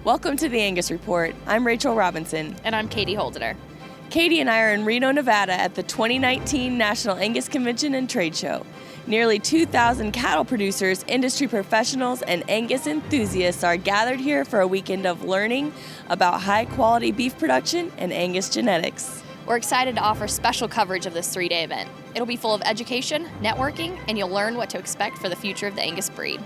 Welcome to the Angus Report. I'm Rachel Robinson. And I'm Katie Holdener. Katie and I are in Reno, Nevada at the 2019 National Angus Convention and Trade Show. Nearly 2,000 cattle producers, industry professionals, and Angus enthusiasts are gathered here for a weekend of learning about high-quality beef production and Angus genetics. We're excited to offer special coverage of this 3-day event. It'll be full of education, networking, and you'll learn what to expect for the future of the Angus breed.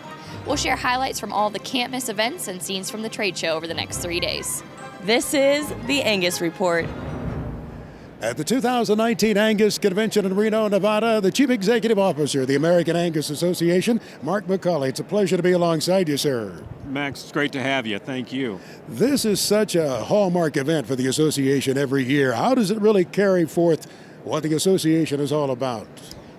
We'll share highlights from all the can't-miss events and scenes from the trade show over the next 3 days. This is the Angus Report. At the 2019 Angus Convention in Reno, Nevada, the Chief Executive Officer of the American Angus Association, Mark McCauley. It's a pleasure to be alongside you, sir. Max, it's great to have you. Thank you. This is such a hallmark event for the association every year. How does it really carry forth what the association is all about?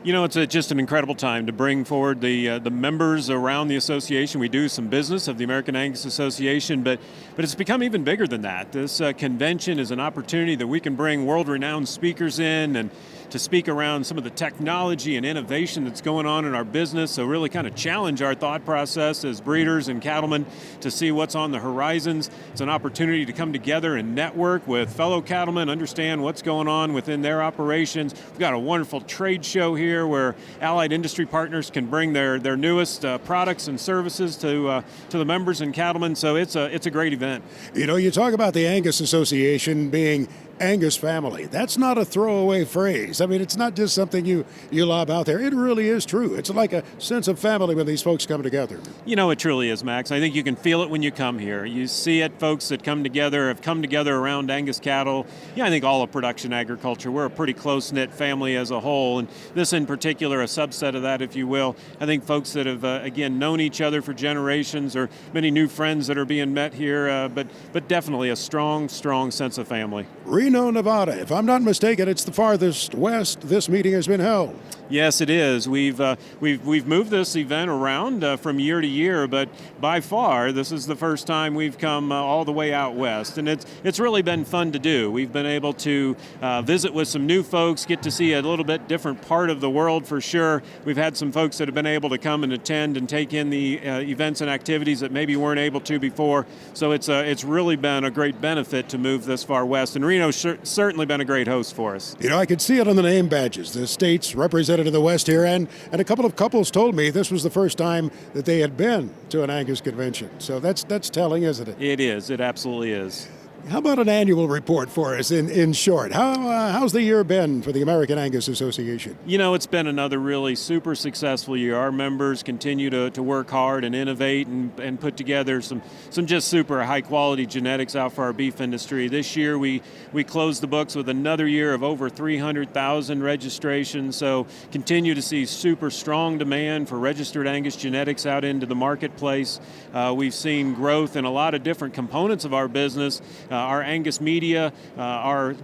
You know, it's just an incredible time to bring forward the members around the association. We do some business of the American Angus Association, but it's become even bigger than that. This convention is an opportunity that we can bring world-renowned speakers in and to speak around some of the technology and innovation that's going on in our business, so really kind of challenge our thought process as breeders and cattlemen to see what's on the horizons. It's an opportunity to come together and network with fellow cattlemen, understand what's going on within their operations. We've got a wonderful trade show here where allied industry partners can bring their newest products and services to the members and cattlemen, so it's a great event. You know, you talk about the Angus Association being Angus family. That's not a throwaway phrase. I mean, it's not just something you lob out there. It really is true. It's like a sense of family when these folks come together. You know, it truly is, Max. I think you can feel it when you come here. You see it, folks that come together, have come together around Angus cattle. Yeah, I think all of production agriculture, we're a pretty close-knit family as a whole, and this in particular, a subset of that, if you will. I think folks that have, again, known each other for generations, or many new friends that are being met here, but definitely a strong sense of family. Reno, Nevada. If I'm not mistaken, it's the farthest west this meeting has been held. Yes, it is. We've moved this event around from year to year, but by far this is the first time we've come all the way out west, and it's really been fun to do. We've been able to visit with some new folks, get to see a little bit different part of the world for sure. We've had some folks that have been able to come and attend and take in the events and activities that maybe weren't able to before. So it's really been a great benefit to move this far west, and Reno's certainly been a great host for us. You know, I could see it on the name badges. The states represented in the West here, and a couple of couples told me this was the first time that they had been to an Angus convention. So that's telling, isn't it? It is. It absolutely is. How about an annual report for us in short? How's the year been for the American Angus Association? You know, it's been another really super successful year. Our members continue to work hard and innovate and put together some just super high quality genetics out for our beef industry. This year we closed the books with another year of over 300,000 registrations, so continue to see super strong demand for registered Angus genetics out into the marketplace. We've seen growth in a lot of different components of our business. Our Angus media, our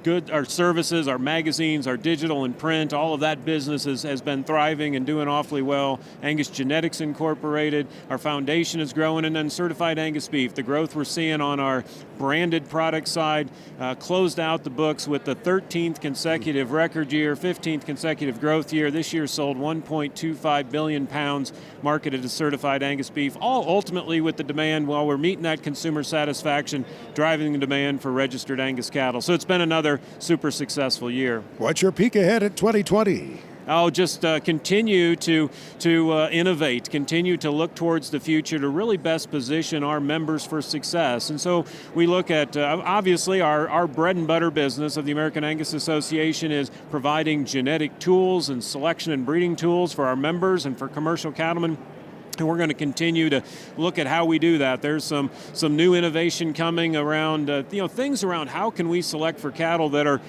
services, our magazines, our digital and print, all of that business has been thriving and doing awfully well. Angus Genetics Incorporated, our foundation is growing, and then certified Angus beef. The growth we're seeing on our branded product side closed out the books with the 13th consecutive record year, 15th consecutive growth year. This year sold 1.25 billion pounds marketed as certified Angus beef, all ultimately with the demand while we're meeting that consumer satisfaction, driving the demand for registered Angus cattle. So it's been another super successful year. What's your peek ahead at 2020? I'll just continue to innovate, continue to look towards the future to really best position our members for success. And so we look at, obviously, our bread and butter business of the American Angus Association is providing genetic tools and selection and breeding tools for our members and for commercial cattlemen. And we're going to continue to look at how we do that. There's some new innovation coming around, things around how can we select for cattle that are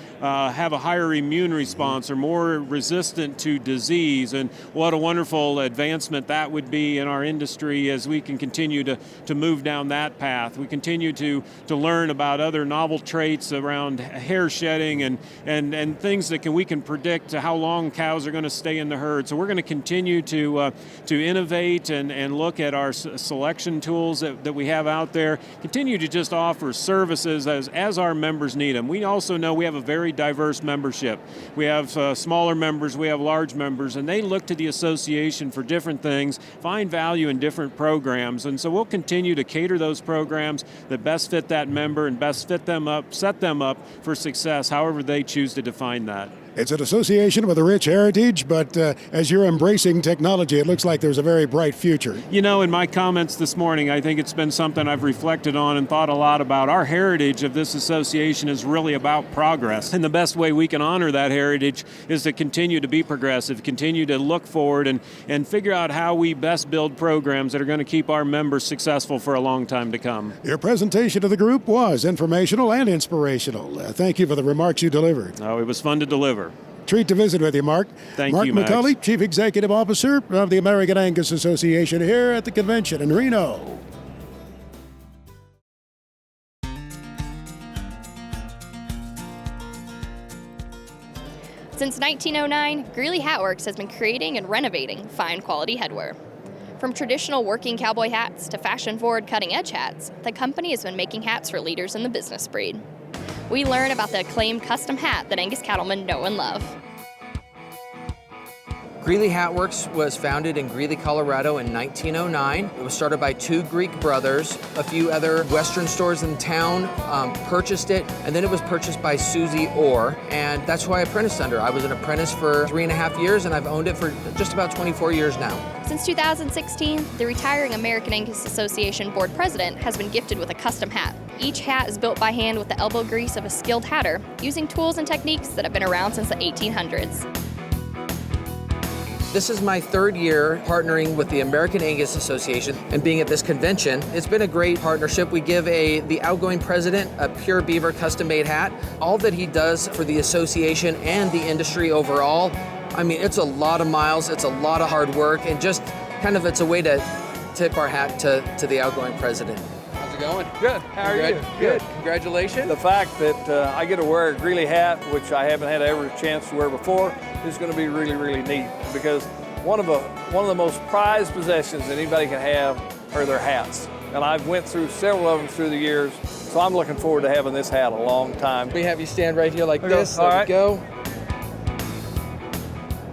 have a higher immune response or more resistant to disease, and what a wonderful advancement that would be in our industry as we can continue to move down that path. We continue to learn about other novel traits around hair shedding and things that we can predict how long cows are going to stay in the herd. So we're going to continue to innovate and look at our selection tools that we have out there, continue to just offer services as our members need them. We also know we have a very diverse membership. We have smaller members, we have large members, and they look to the association for different things, find value in different programs, and so we'll continue to cater those programs that best fit that member and best set them up for success, however they choose to define that. It's an association with a rich heritage, but as you're embracing technology, it looks like there's a very bright future. You know, in my comments this morning, I think it's been something I've reflected on and thought a lot about. Our heritage of this association is really about progress, and the best way we can honor that heritage is to continue to be progressive, continue to look forward and figure out how we best build programs that are going to keep our members successful for a long time to come. Your presentation to the group was informational and inspirational. Thank you for the remarks you delivered. Oh, it was fun to deliver. Treat to visit with you, Mark. Thank Mark you, Max. McCulley, Chief Executive Officer of the American Angus Association here at the convention in Reno. Since 1909, Greeley Hat Works has been creating and renovating fine quality headwear. From traditional working cowboy hats to fashion-forward cutting-edge hats, the company has been making hats for leaders in the business breed. We learn about the acclaimed custom hat that Angus cattlemen know and love. Greeley Hat Works was founded in Greeley, Colorado in 1909. It was started by two Greek brothers. A few other Western stores in town purchased it, and then it was purchased by Susie Orr, and that's who I apprenticed under. I was an apprentice for 3.5 years, and I've owned it for just about 24 years now. Since 2016, the retiring American Angus Association board president has been gifted with a custom hat. Each hat is built by hand with the elbow grease of a skilled hatter, using tools and techniques that have been around since the 1800s. This is my third year partnering with the American Angus Association and being at this convention. It's been a great partnership. We give the outgoing president a pure beaver custom-made hat. All that he does for the association and the industry overall, I mean, it's a lot of miles, it's a lot of hard work, and just kind of it's a way to tip our hat to the outgoing president. How's it going? Good. How are you? Good. Congratulations. The fact that I get to wear a Greeley hat, which I haven't had ever a chance to wear before, is going to be really, really neat, because one of the most prized possessions that anybody can have are their hats. And I've went through several of them through the years, so I'm looking forward to having this hat a long time. We have you stand right here like this. All there right. we go.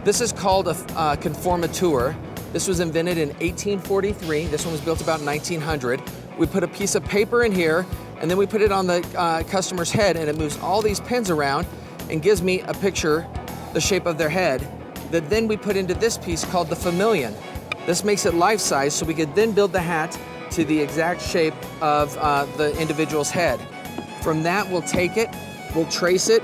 This is called a conformateur. This was invented in 1843. This one was built about 1900. We put a piece of paper in here, and then we put it on the customer's head, and it moves all these pins around and gives me a picture, the shape of their head, that then we put into this piece called the famillion. This makes it life-size, so we could then build the hat to the exact shape of the individual's head. From that, we'll take it, we'll trace it,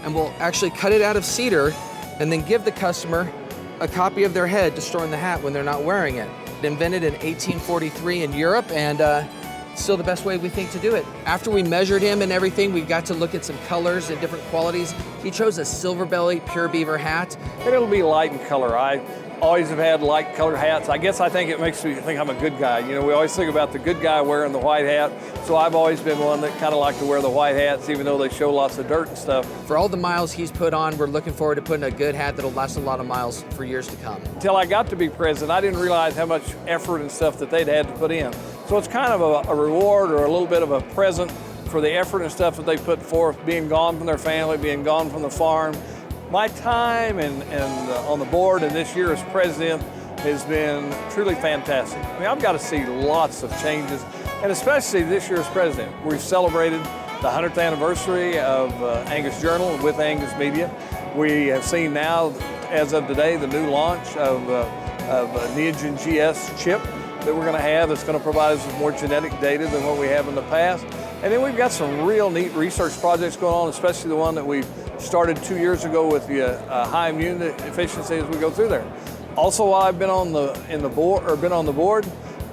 and we'll actually cut it out of cedar, and then give the customer a copy of their head to store in the hat when they're not wearing it. Invented in 1843 in Europe, and still the best way we think to do it. After we measured him and everything, we got to look at some colors and different qualities. He chose a silver belly pure beaver hat. And it'll be light in color. I always have had light colored hats. I guess I think it makes me think I'm a good guy. You know, we always think about the good guy wearing the white hat, so I've always been one that kind of like to wear the white hats, even though they show lots of dirt and stuff. For all the miles he's put on, we're looking forward to putting a good hat that'll last a lot of miles for years to come. Until I got to be president, I didn't realize how much effort and stuff that they'd had to put in. So it's kind of a reward or a little bit of a present for the effort and stuff that they put forth, being gone from their family, being gone from the farm. My time and on the board and this year as president has been truly fantastic. I mean, I've got to see lots of changes, and especially this year as president. We've celebrated the 100th anniversary of Angus Journal with Angus Media. We have seen now, as of today, the new launch of Neogen GS chip that we're going to have that's going to provide us with more genetic data than what we have in the past. And then we've got some real neat research projects going on, especially the one that we started 2 years ago with the high immune efficiency as we go through there. Also, while I've been on the board,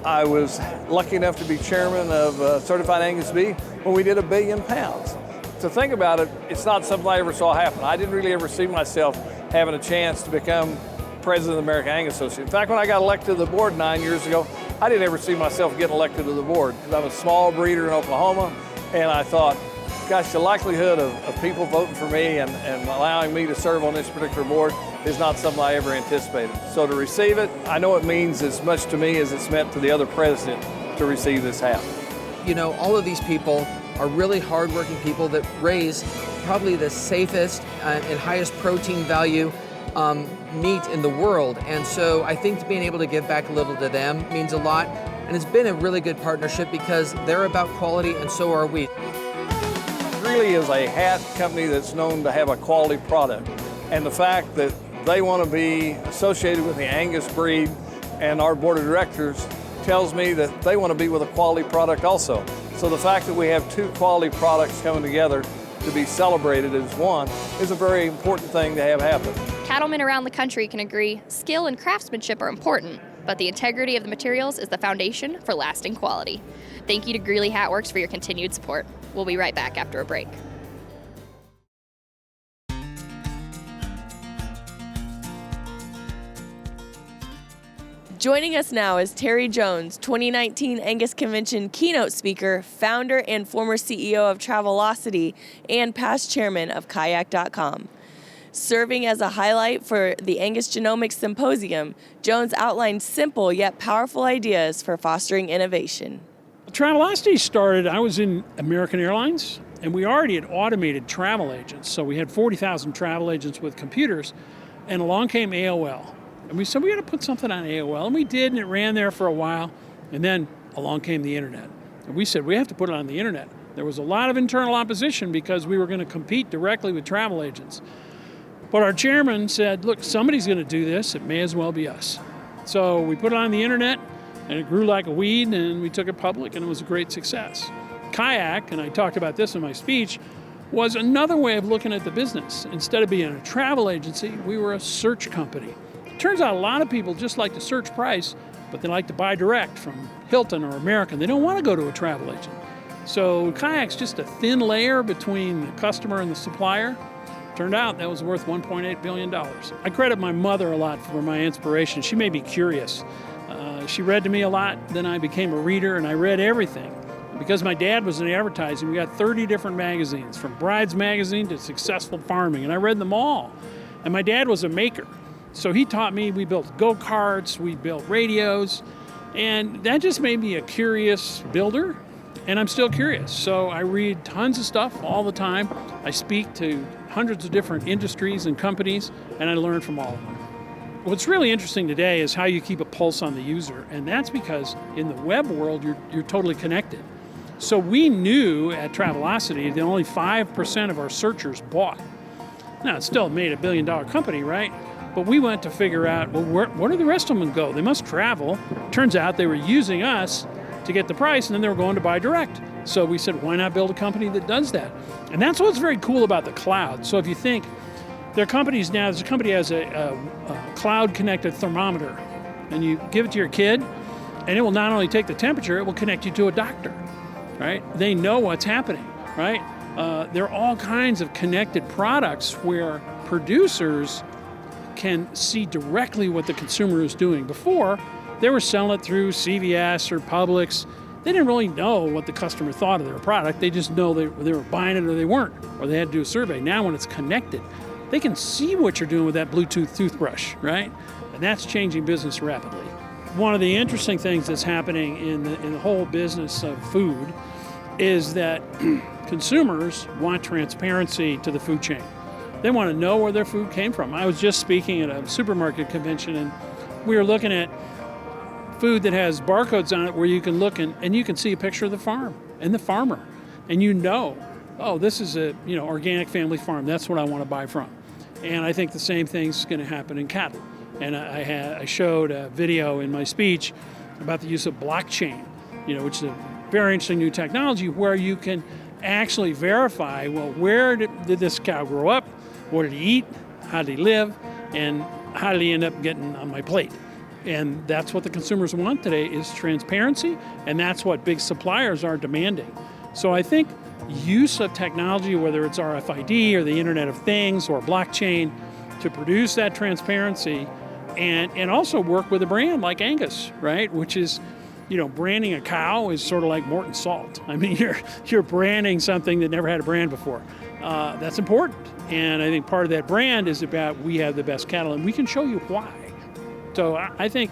I was lucky enough to be chairman of Certified Angus Beef when we did 1 billion pounds. To think about it, it's not something I ever saw happen. I didn't really ever see myself having a chance to become president of the American Angus Association. In fact, when I got elected to the board 9 years ago, I didn't ever see myself getting elected to the board. I'm a small breeder in Oklahoma, and I thought, gosh, the likelihood of people voting for me and allowing me to serve on this particular board is not something I ever anticipated. So to receive it, I know it means as much to me as it's meant to the other president to receive this hat. You know, all of these people are really hardworking people that raise probably the safest and highest protein value meat in the world. And so I think being able to give back a little to them means a lot. And it's been a really good partnership because they're about quality and so are we. Greeley is a hat company that's known to have a quality product. And the fact that they want to be associated with the Angus breed and our board of directors tells me that they want to be with a quality product also. So the fact that we have two quality products coming together to be celebrated as one is a very important thing to have happen. Cattlemen around the country can agree skill and craftsmanship are important, but the integrity of the materials is the foundation for lasting quality. Thank you to Greeley Hat Works for your continued support. We'll be right back after a break. Joining us now is Terry Jones, 2019 Angus Convention keynote speaker, founder and former CEO of Travelocity, and past chairman of Kayak.com. Serving as a highlight for the Angus Genomics Symposium, Jones outlined simple yet powerful ideas for fostering innovation. Travelocity started, I was in American Airlines, and we already had automated travel agents. So we had 40,000 travel agents with computers, and along came AOL. And we said, we got to put something on AOL. And we did, and it ran there for a while. And then along came the internet. And we said, we have to put it on the internet. There was a lot of internal opposition because we were going to compete directly with travel agents. But our chairman said, look, somebody's going to do this. It may as well be us. So we put it on the internet, and it grew like a weed, and we took it public, and it was a great success. Kayak, and I talked about this in my speech, was another way of looking at the business. Instead of being a travel agency, we were a search company. Turns out a lot of people just like to search price, but they like to buy direct from Hilton or American. They don't want to go to a travel agent. So Kayak's just a thin layer between the customer and the supplier. Turned out that was worth $1.8 billion. I credit my mother a lot for my inspiration. She made me curious. She read to me a lot, then I became a reader and I read everything. Because my dad was in advertising, we got 30 different magazines, from Brides Magazine to Successful Farming, and I read them all. And my dad was a maker. So he taught me, we built go-karts, we built radios, and that just made me a curious builder, and I'm still curious. So I read tons of stuff all the time. I speak to hundreds of different industries and companies, and I learn from all of them. What's really interesting today is how you keep a pulse on the user, and that's because in the web world, you're totally connected. So we knew at Travelocity that only 5% of our searchers bought. Now, it still made $1 billion company, right? But we went to figure out, well, where do the rest of them go? They must travel. Turns out they were using us to get the price, and then they were going to buy direct. So we said, why not build a company that does that? And that's what's very cool about the cloud. So if you think, there are companies now, there's a company that has a cloud-connected thermometer, and you give it to your kid, and it will not only take the temperature, it will connect you to a doctor, right? They know what's happening, right? There are all kinds of connected products where producers can see directly what the consumer is doing. Before, they were selling it through CVS or Publix. They didn't really know what the customer thought of their product. They just know they were buying it or they weren't, or they had to do a survey. Now when it's connected, they can see what you're doing with that Bluetooth toothbrush, right? And that's changing business rapidly. One of the interesting things that's happening in the whole business of food is that consumers want transparency to the food chain. They want to know where their food came from. I was just speaking at a supermarket convention, and we were looking at food that has barcodes on it where you can look and you can see a picture of the farm and the farmer. And you know, oh, this is a organic family farm. That's what I want to buy from. And I think the same thing's going to happen in cattle. And I showed a video in my speech about the use of blockchain, which is a very interesting new technology where you can actually verify, well, where did this cow grow up? What did he eat? How did he live? And how did he end up getting on my plate? And that's what the consumers want today is transparency, and that's what big suppliers are demanding. So I think use of technology, whether it's RFID or the Internet of Things or blockchain, to produce that transparency and also work with a brand like Angus, right? Which is branding a cow is sort of like Morton Salt. I mean, you're branding something that never had a brand before. That's important. And I think part of that brand is about we have the best cattle, and we can show you why. So I think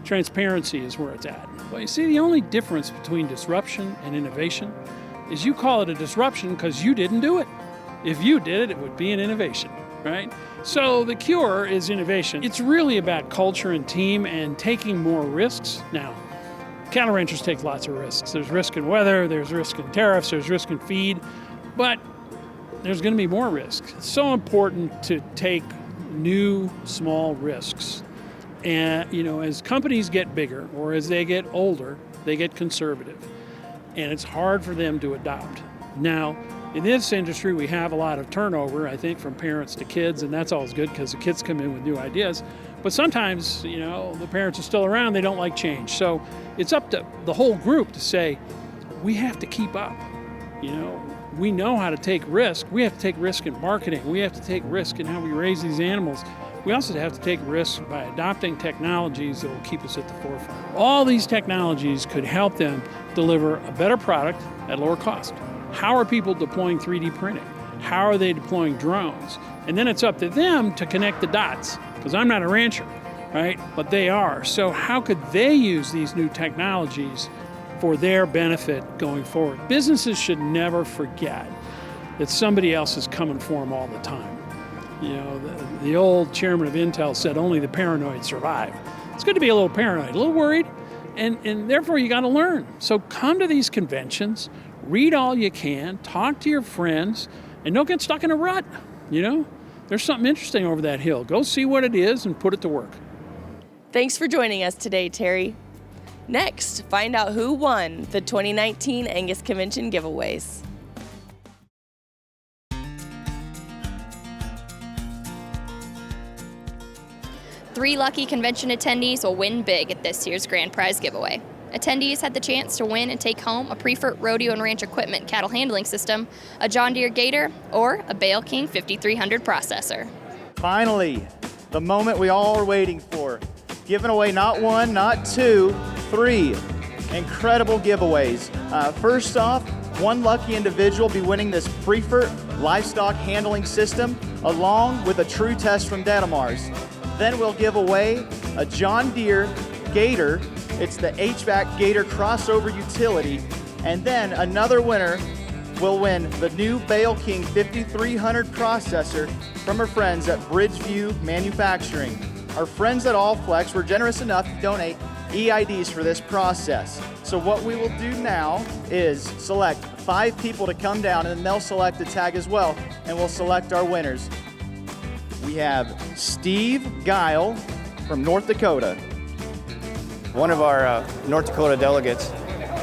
transparency is where it's at. But you see, the only difference between disruption and innovation is you call it a disruption because you didn't do it. If you did it, it would be an innovation, right? So the cure is innovation. It's really about culture and team and taking more risks. Now, cattle ranchers take lots of risks. There's risk in weather, there's risk in tariffs, there's risk in feed, but there's going to be more risk. It's so important to take new, small risks. And, as companies get bigger or as they get older, they get conservative. And it's hard for them to adopt. Now, in this industry, we have a lot of turnover, I think, from parents to kids, and that's always good because the kids come in with new ideas. But sometimes, the parents are still around, they don't like change. So it's up to the whole group to say, we have to keep up. We know how to take risk. We have to take risk in marketing. We have to take risk in how we raise these animals. We also have to take risks by adopting technologies that will keep us at the forefront. All these technologies could help them deliver a better product at lower cost. How are people deploying 3D printing? How are they deploying drones? And then it's up to them to connect the dots, because I'm not a rancher, right? But they are. So how could they use these new technologies for their benefit going forward? Businesses should never forget that somebody else is coming for them all the time. The old chairman of Intel said only the paranoid survive. It's good to be a little paranoid, a little worried, and therefore you got to learn. So come to these conventions, read all you can, talk to your friends, and don't get stuck in a rut. There's something interesting over that hill. Go see what it is and put it to work. Thanks for joining us today, Terry. Next, find out who won the 2019 Angus Convention giveaways. Three lucky convention attendees will win big at this year's grand prize giveaway. Attendees had the chance to win and take home a Preferred Rodeo and Ranch Equipment cattle handling system, a John Deere Gator, or a Bale King 5300 processor. Finally, the moment we all are waiting for. Giving away not one, not two, three incredible giveaways. First off, one lucky individual will be winning this Preferred livestock handling system along with a true test from Datamars. Then we'll give away a John Deere Gator. It's the HVAC Gator crossover utility. And then another winner will win the new Bale King 5300 processor from our friends at Bridgeview Manufacturing. Our friends at Allflex were generous enough to donate EIDs for this process. So what we will do now is select 5 people to come down, and then they'll select a tag as well, and we'll select our winners. We have Steve Guile from North Dakota. One of our North Dakota delegates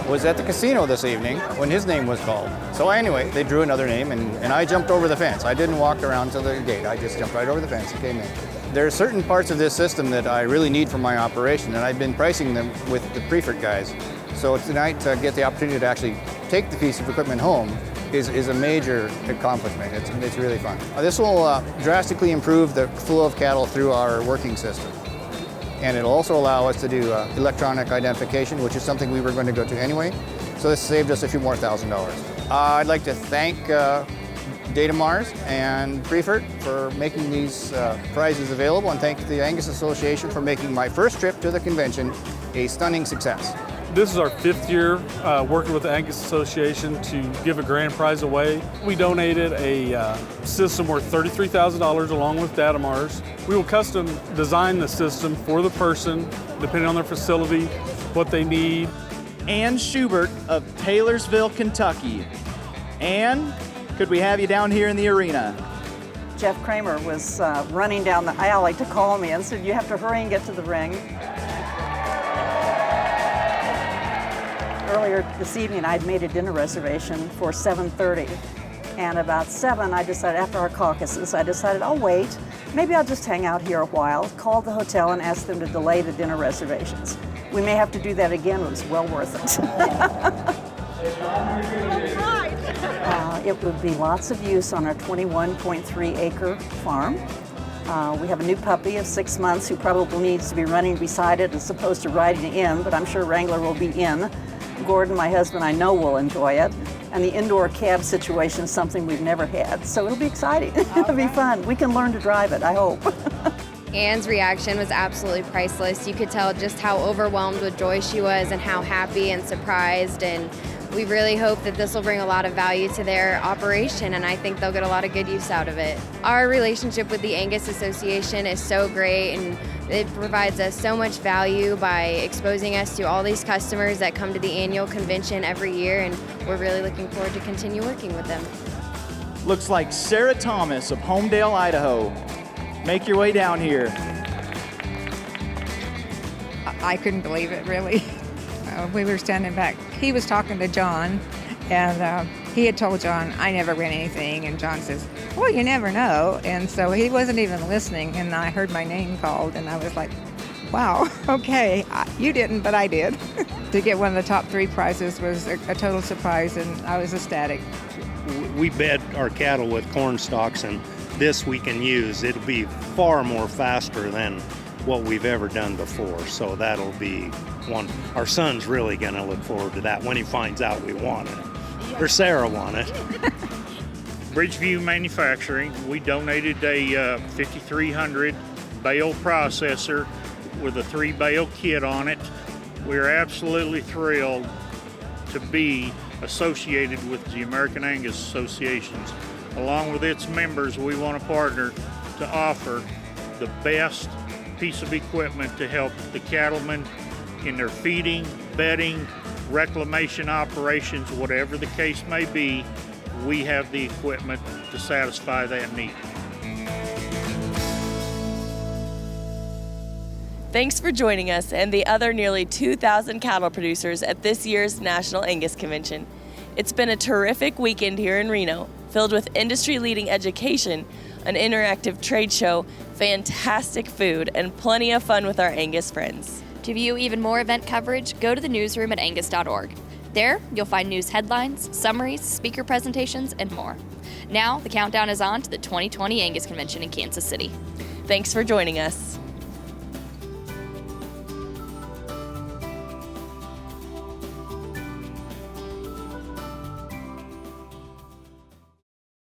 was at the casino this evening when his name was called. So anyway, they drew another name, and I jumped over the fence. I didn't walk around to the gate. I just jumped right over the fence and came in. There are certain parts of this system that I really need for my operation, and I've been pricing them with the Preferred guys. So tonight, to get the opportunity to actually take the piece of equipment home is a major accomplishment. It's really fun. This will drastically improve the flow of cattle through our working system. And it'll also allow us to do electronic identification, which is something we were going to go to anyway. So this saved us a few more $1,000. I'd like to thank Datamars and Preferred for making these prizes available, and thank the Angus Association for making my first trip to the convention a stunning success. This is our 5th year working with the Angus Association to give a grand prize away. We donated a system worth $33,000 along with Datamars. We will custom design the system for the person, depending on their facility, what they need. Ann Schubert of Taylorsville, Kentucky. Ann, could we have you down here in the arena? Jeff Kramer was running down the alley to call me and said, "You have to hurry and get to the ring." Earlier this evening, I'd made a dinner reservation for 7:30. And about 7, I decided, after our caucuses, I decided I'll wait. Maybe I'll just hang out here a while, call the hotel and ask them to delay the dinner reservations. We may have to do that again, but it was well worth it. It would be lots of use on our 21.3 acre farm. We have a new puppy of 6 months who probably needs to be running beside it as opposed to riding in, but I'm sure Wrangler will be in. Gordon, my husband, I know will enjoy it. And the indoor cab situation is something we've never had, so it'll be exciting. It'll be fun. We can learn to drive it, I hope. Anne's reaction was absolutely priceless. You could tell just how overwhelmed with joy she was and how happy and surprised, and we really hope that this will bring a lot of value to their operation, and I think they'll get a lot of good use out of it. Our relationship with the Angus Association is so great, and it provides us so much value by exposing us to all these customers that come to the annual convention every year, and we're really looking forward to continue working with them. Looks like Sarah Thomas of Homedale, Idaho. Make your way down here. I couldn't believe it, really. We were standing back. He was talking to John, and he had told John, I never win anything, and John says, well, you never know. And so he wasn't even listening, and I heard my name called, and I was like, wow, okay, you didn't, but I did. To get one of the top 3 prizes was a total surprise, and I was ecstatic. We bed our cattle with corn stalks, and this we can use. It'll be far more faster than what we've ever done before, so that'll be one. Our son's really going to look forward to that when he finds out we want it, or Sarah want it. Bridgeview Manufacturing, we donated a 5300 bale processor with a 3-bale kit on it. We're absolutely thrilled to be associated with the American Angus Associations. Along with its members, we want to partner to offer the best piece of equipment to help the cattlemen in their feeding, bedding, reclamation operations, whatever the case may be. We have the equipment to satisfy that need. Thanks for joining us and the other nearly 2,000 cattle producers at this year's National Angus Convention. It's been a terrific weekend here in Reno, filled with industry-leading education, an interactive trade show, fantastic food, and plenty of fun with our Angus friends. To view even more event coverage, go to the newsroom at angus.org. There, you'll find news headlines, summaries, speaker presentations, and more. Now, the countdown is on to the 2020 Angus Convention in Kansas City. Thanks for joining us.